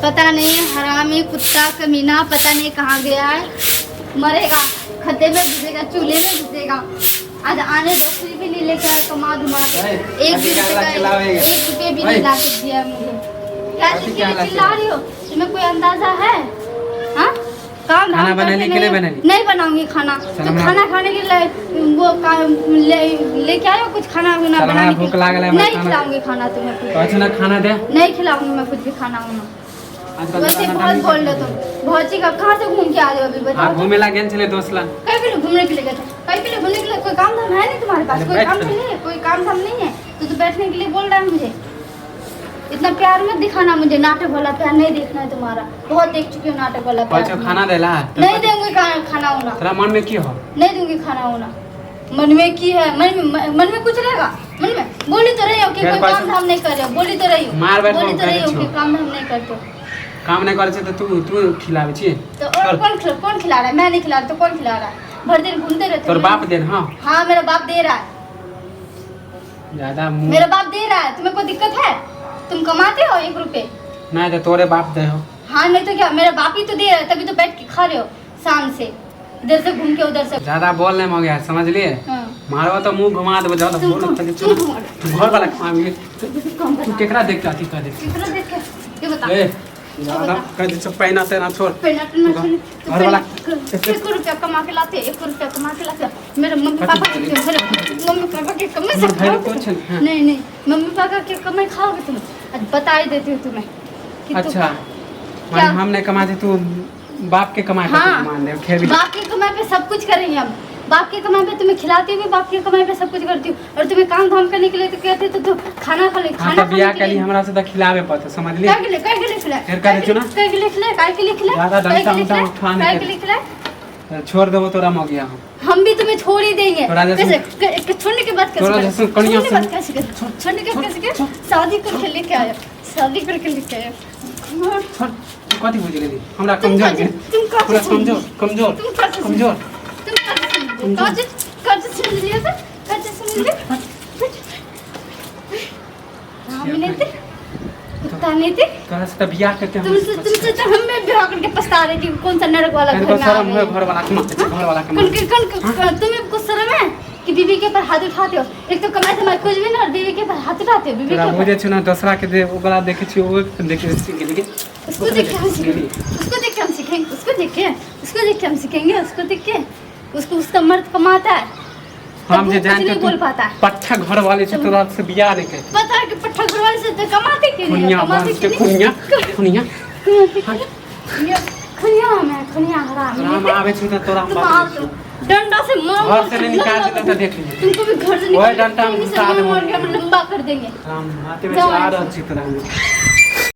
पता नहीं हरामी कुत्ता कमीना पता नहीं कहाँ गया है। मरेगा, खड्डे में घुसेगा, चूल्हे में घुसेगा। आज आने तो कुछ भी नहीं लेकर आए, कमा धुमा के 1 रुपये भी नहीं ला के दिया मुझे। क्या चीज़ के लिए चिल्ला रही हो? तुम्हें कोई अंदाजा है? हाँ, काम खाना बनाने के लिए नहीं बनाऊंगी खाना। तो खाना खाने के लिए वो लेके आयो कुछ खाना बनाने भूख लागल है। नहीं खिलाऊंगी खाना तुम्हें कुछ। अच्छा ना खाना दे। नहीं खिलाऊंगी मैं कुछ भी खाना वाना। वैसे बहुत बोल रहे तुम। बहुत चीज कहाँ से घूम के आ रहे हो अभी बताओ? घूमे ला गए चले दोस्त ला। कहीं भी घूमने के लिए गए थे? कहीं भी घूमने के लिए कोई काम धाम है नहीं तुम्हारे पास? कोई काम नहीं है? कोई काम धाम नहीं है तो बैठने के लिए बोल रहा है मुझे? इतना प्यार मत दिखाना मुझे। नाटक वाला प्यार नहीं देखना है तुम्हारा। बहुत देख चुकी हूँ नाटक वाला प्यार। खाना देला नहीं दूंगी खाना वाना। तेरा मन में क्यों हो? नहीं दूंगी खाना वाना। मन में की है? मन में कुछ रहेगा? मन में बोली तो रही हो कि कोई काम धाम नहीं कर रहे हो। बोली तो रही हो कि काम धाम नहीं करते हो। काम नहीं करे तो तू खिलावे छी तो और कौन खिला रहा है? मैं नहीं खिला रहा तो कौन खिला रहा है? भर दिन घूमते रहते। तोर बाप दे। हाँ मेरा बाप दे रहा है। ज्यादा मेरा बाप दे रहा है। तुम्हें कोई दिक्कत है? तुम कमाते हो 1 रुपए? नहीं तो तोरे बाप दे हो। हाँ नहीं तो क्या, मेरा बाप ही तो दे रहा है तभी तो बैठ के खा रहे हो शाम से। इधर से घूम के उधर से। ज्यादा बोल नहीं हो गया समझ लिए। मारो तो मुंह घुमा दे। जाओ घर वाला तू केकरा देख के अथी कर दे। कितना देख के ये बता। ज्यादा कर दे सब पहना तेरा छोड़। घर वाला 1 रुपया कमा के लाते। 1 रुपया कमा के लाते। मेरे मम्मी पापा के कमाई से खाओगे? नहीं मम्मी पापा के कमाई खाओगे तुम? बता ही देती हूँ तुम्हें। अच्छा हमने कमाते तू बाप के कमाई मान दे। फिर भी बाप की कमाई पे सब कुछ करेंगे हम। बाप की कमाई पे तुम्हें खिलाती हुई, बाप की कमाई पे सब कुछ करती हूँ। और तुम्हें काम धाम करने के लिए तो कहते तो तू खाना खा ले। खाना बियाह के लिए हमरा से तो खिलावे पड़ता समझ लिए। काहे के लिए खिलाए? फिर कह देछु ना काहे के लिए खिलाए? काहे के लिए खिलाए? ज्यादा डंडा उठा उठाने काहे के लिए खिलाए? छोड़ देबो तोरा मो गया हम भी तुम्हें छोड़ ही देंगे। कैसे छोड़ने के बाद कैसे? छोड़ने के कैसे? शादी करके लेके आया। शादी करके लेके आया। कथी बुझ गेली? हमरा कमजोर के पूरा कमजोर तुम काज सुन लिया था? काज सुन लिया? हम नहीं थे, कुत्ता नहीं थे। कहां से बियाह करके तुमसे तो हम में बियाह करके पछता रही थी। कौन सा नरक वाला घर में आ गए? घर वाला तुम्हें कुछ शर्म है कि बीवी के ऊपर हाथ उठाते हो? एक तो कमाई तुम्हारे कुछ भी ना और बीवी के ऊपर हाथ उठाते हो। बीवी के ऊपर मुझे छुना दूसरा के दे ओकरा देखे छी वो देखे सीखेंगे। उसको देख के हम सीखेंगे। उसको देख के हम सीखेंगे। उसको उसका मर्द कमाता है। हम जे जानते बोल पाता है। पट्ठा घर वाले से तोरा से बियाह नहीं कर पता है कि पट्ठा घर वाले से तो कमाते क्यों नहीं? कमाते क्यों नहीं? खुनिया हराम आवे छी त तोरा डंडा से घर से नहीं निकाल देता तो देख लीजिए। तुमको भी घर से निकाल डंडा में घुसा दे। लंबा कर देंगे। हम हाथे में आ रहा छी तोरा।